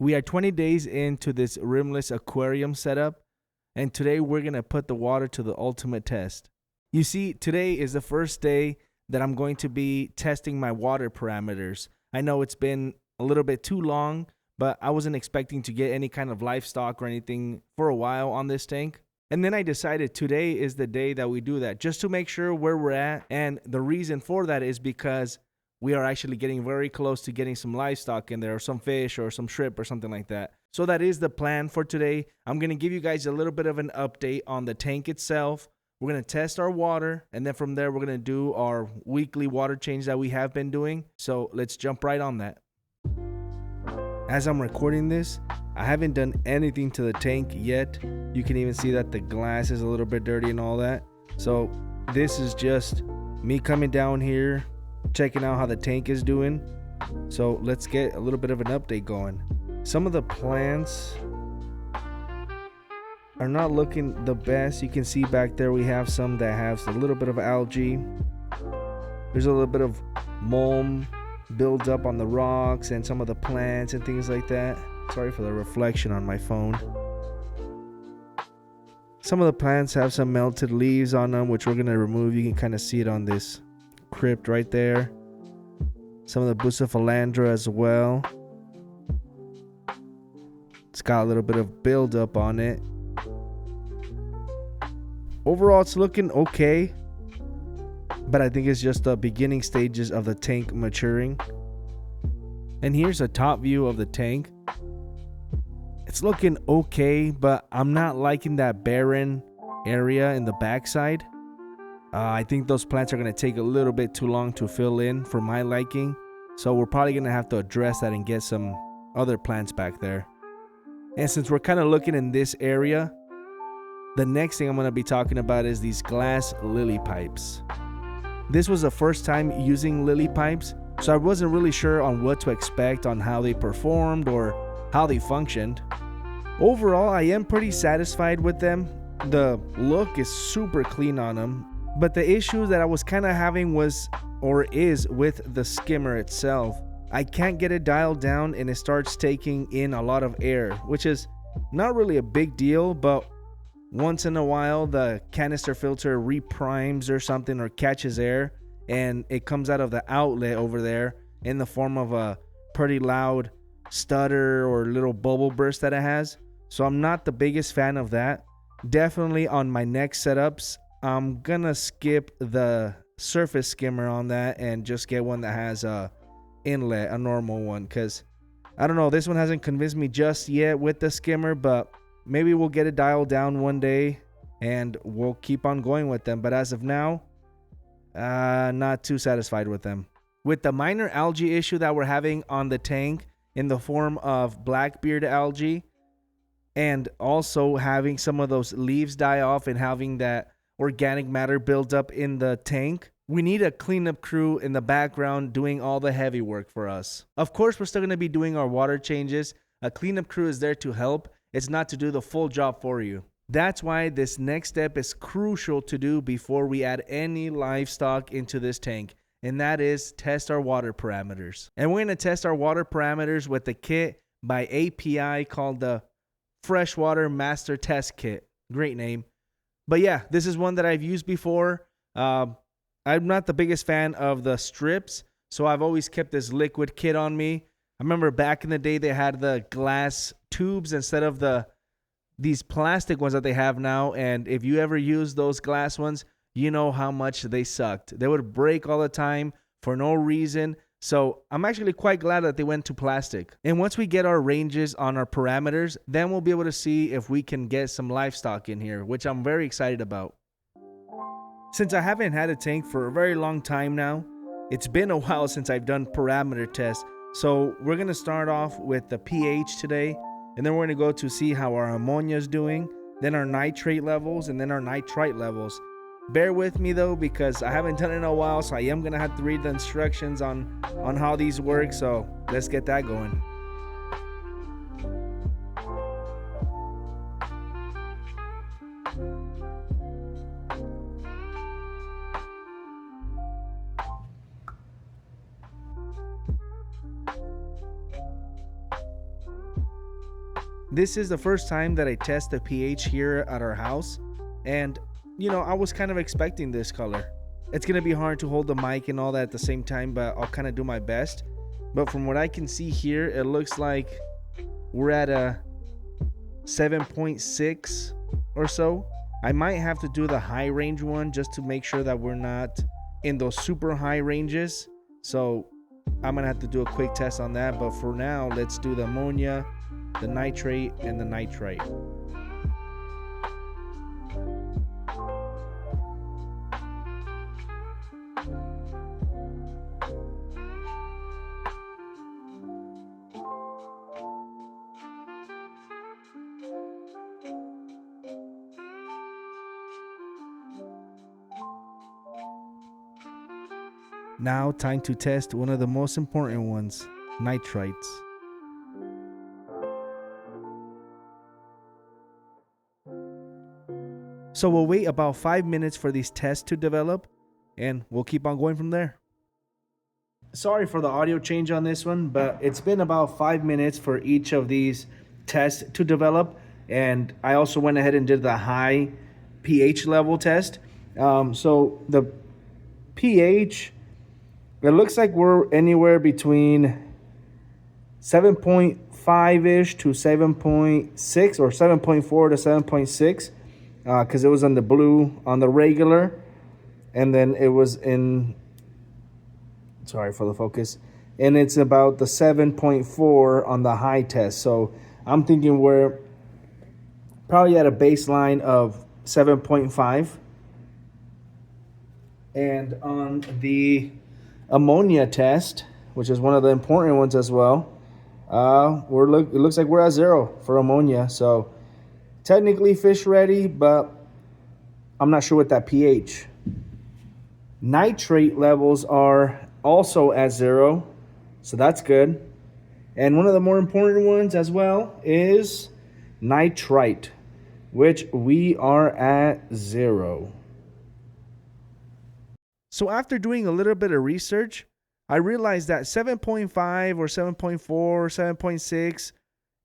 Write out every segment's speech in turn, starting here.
We are 20 days into this rimless aquarium setup, and today we're going to put the water to the ultimate test. You see, today is the first day that I'm going to be testing my water parameters. I know it's been a little bit too long, but I wasn't expecting to get any kind of livestock or anything for a while on this tank. And then I decided today is the day that we do that, just to make sure where we're at. And the reason for that is because we are actually getting very close to getting some livestock in there, or some fish or some shrimp or something like that. So that is the plan for today. I'm going to give you guys a little bit of an update on the tank itself. We're going to test our water, and then from there we're going to do our weekly water change that we have been doing. So let's jump right on that. As I'm recording this, I haven't done anything to the tank yet. You can even see that the glass is a little bit dirty and all that. So this is just me coming down here, checking out how the tank is doing. So let's get a little bit of an update going. Some of the plants are not looking the best. You can see back there we have some that have a little bit of algae. There's a little bit of mulm builds up on the rocks and some of the plants and things like that. Sorry for the reflection on my phone. Some of the plants have some melted leaves on them, which we're going to remove. You can kind of see it on this crypt right there. Some of the bucephalandra as well. It's got a little bit of buildup on it. Overall, it's looking okay, but I think it's just the beginning stages of the tank maturing. And here's a top view of the tank. It's looking okay, but I'm not liking that barren area in the backside. I think those plants are going to take a little bit too long to fill in for my liking. So we're probably going to have to address that and get some other plants back there. And since we're kind of looking in this area, the next thing I'm going to be talking about is these glass lily pipes. This was the first time using lily pipes, so I wasn't really sure on what to expect on how they performed or how they functioned. Overall, I am pretty satisfied with them. The look is super clean on them, but the issue that I was kind of having is with the skimmer itself. I can't get it dialed down and it starts taking in a lot of air, which is not really a big deal, but once in a while the canister filter reprimes or something, or catches air, and it comes out of the outlet over there in the form of a pretty loud stutter or little bubble burst that it has. So I'm not the biggest fan of that. Definitely on my next setups, I'm gonna skip the surface skimmer on that and just get one that has a inlet, a normal one, because I don't know, this one hasn't convinced me just yet with the skimmer, but maybe we'll get it dialed down one day and we'll keep on going with them. But as of now, not too satisfied with them. With the minor algae issue that we're having on the tank in the form of blackbeard algae, and also having some of those leaves die off and having that organic matter build up in the tank, we need a cleanup crew in the background doing all the heavy work for us. Of course, we're still going to be doing our water changes. A cleanup crew is there to help. It's not to do the full job for you. That's why this next step is crucial to do before we add any livestock into this tank, and that is test our water parameters. And we're going to test our water parameters with the kit by API called the Freshwater Master Test Kit. Great name. But yeah, this is one that I've used before. I'm not the biggest fan of the strips, so I've always kept this liquid kit on me. I remember back in the day they had the glass tubes instead of these plastic ones that they have now, and if you ever use those glass ones, you know how much they sucked. They would break all the time for no reason. So I'm actually quite glad that they went to plastic. And once we get our ranges on our parameters, then we'll be able to see if we can get some livestock in here, which I'm very excited about. Since I haven't had a tank for a very long time now, it's been a while since I've done parameter tests. So we're going to start off with the pH today, and then we're going to go to see how our ammonia is doing, then our nitrate levels, and then our nitrite levels. Bear with me though, because I haven't done it in a while, so I am going to have to read the instructions on how these work. So let's get that going. This is the first time that I test the pH here at our house, and I was kind of expecting this color. It's gonna be hard to hold the mic and all that at the same time, but I'll kind of do my best. But from what I can see here, it looks like we're at a 7.6 or so. I might have to do the high range one just to make sure that we're not in those super high ranges. So I'm gonna have to do a quick test on that. But for now, let's do the ammonia, the nitrate, and the nitrite. Now time to test one of the most important ones, nitrites. So we'll wait about 5 minutes for these tests to develop, and we'll keep on going from there. Sorry for the audio change on this one, but it's been about 5 minutes for each of these tests to develop, and I also went ahead and did the high pH level test. So the pH, it looks like we're anywhere between 7.5-ish to 7.6 or 7.4 to 7.6 because it was on the blue on the regular, and then it was in, sorry for the focus, and it's about the 7.4 on the high test. So I'm thinking we're probably at a baseline of 7.5. And on the ammonia test, which is one of the important ones as well, it looks like we're at 0 for ammonia. So technically fish ready, but I'm not sure what that pH. Nitrate levels are also at 0, so that's good. And one of the more important ones as well is nitrite, which we are at 0. So after doing a little bit of research, I realized that 7.5 or 7.4 or 7.6,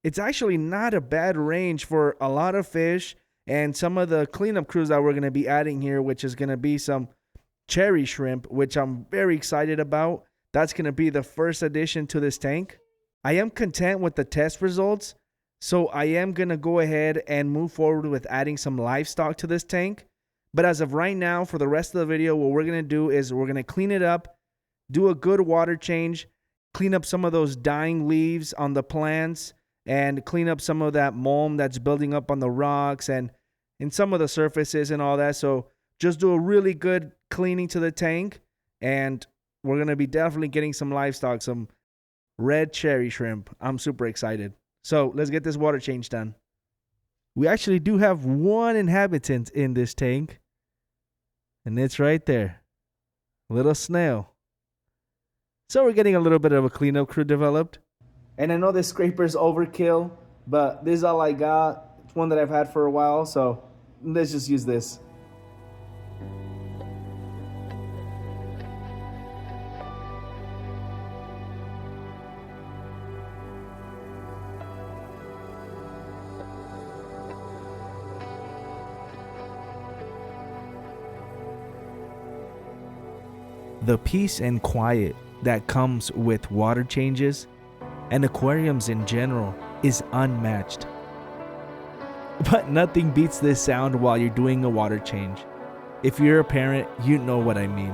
it's actually not a bad range for a lot of fish and some of the cleanup crews that we're going to be adding here, which is going to be some cherry shrimp, which I'm very excited about. That's going to be the first addition to this tank. I am content with the test results, so I am going to go ahead and move forward with adding some livestock to this tank. But as of right now, for the rest of the video, what we're going to do is we're going to clean it up, do a good water change, clean up some of those dying leaves on the plants, and clean up some of that mulm that's building up on the rocks and in some of the surfaces and all that. So just do a really good cleaning to the tank, and we're going to be definitely getting some livestock, some red cherry shrimp. I'm super excited. So let's get this water change done. We actually do have one inhabitant in this tank, and it's right there, little snail. So we're getting a little bit of a cleanup crew developed. And I know this scraper's overkill, but this is all I got. It's one that I've had for a while, so let's just use this. The peace and quiet that comes with water changes and aquariums in general is unmatched. But nothing beats this sound while you're doing a water change. If you're a parent, you know what I mean.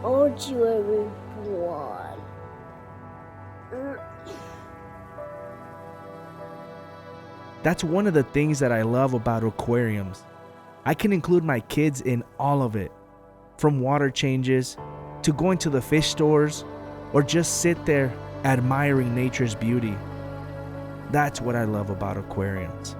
Aren't you everyone? That's one of the things that I love about aquariums. I can include my kids in all of it, from water changes to going to the fish stores or just sit there admiring nature's beauty. That's what I love about aquariums.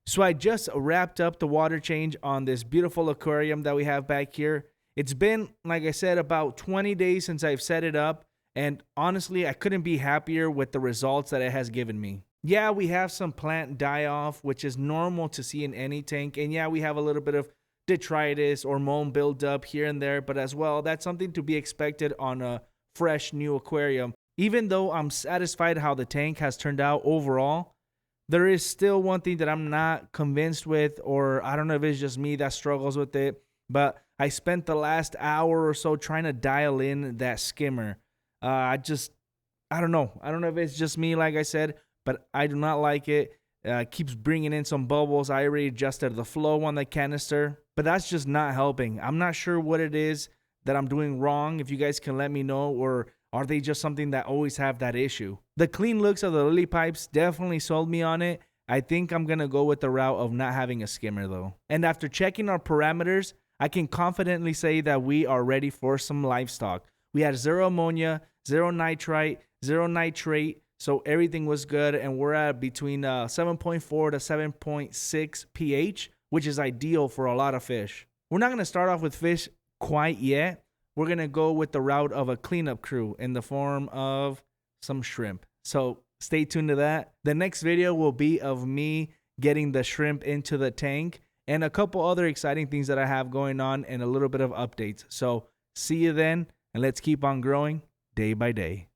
So I just wrapped up the water change on this beautiful aquarium that we have back here. It's been, like I said, about 20 days since I've set it up. And honestly, I couldn't be happier with the results that it has given me. Yeah, we have some plant die-off, which is normal to see in any tank. And yeah, we have a little bit of detritus or mold buildup here and there. But as well, that's something to be expected on a fresh new aquarium. Even though I'm satisfied how the tank has turned out overall, there is still one thing that I'm not convinced with, or I don't know if it's just me that struggles with it, but I spent the last hour or so trying to dial in that skimmer. I don't know. I don't know if it's just me, like I said, but I do not like it. Keeps bringing in some bubbles. I already adjusted the flow on the canister, but that's just not helping. I'm not sure what it is that I'm doing wrong. If you guys can let me know, or are they just something that always have that issue? The clean looks of the lily pipes definitely sold me on it. I think I'm going to go with the route of not having a skimmer though. And after checking our parameters, I can confidently say that we are ready for some livestock. We had 0 ammonia, 0 nitrite, 0 nitrate, so everything was good. And we're at between 7.4 to 7.6 pH, which is ideal for a lot of fish. We're not going to start off with fish quite yet. We're going to go with the route of a cleanup crew in the form of some shrimp. So stay tuned to that. The next video will be of me getting the shrimp into the tank and a couple other exciting things that I have going on and a little bit of updates. So see you then, and let's keep on growing day by day.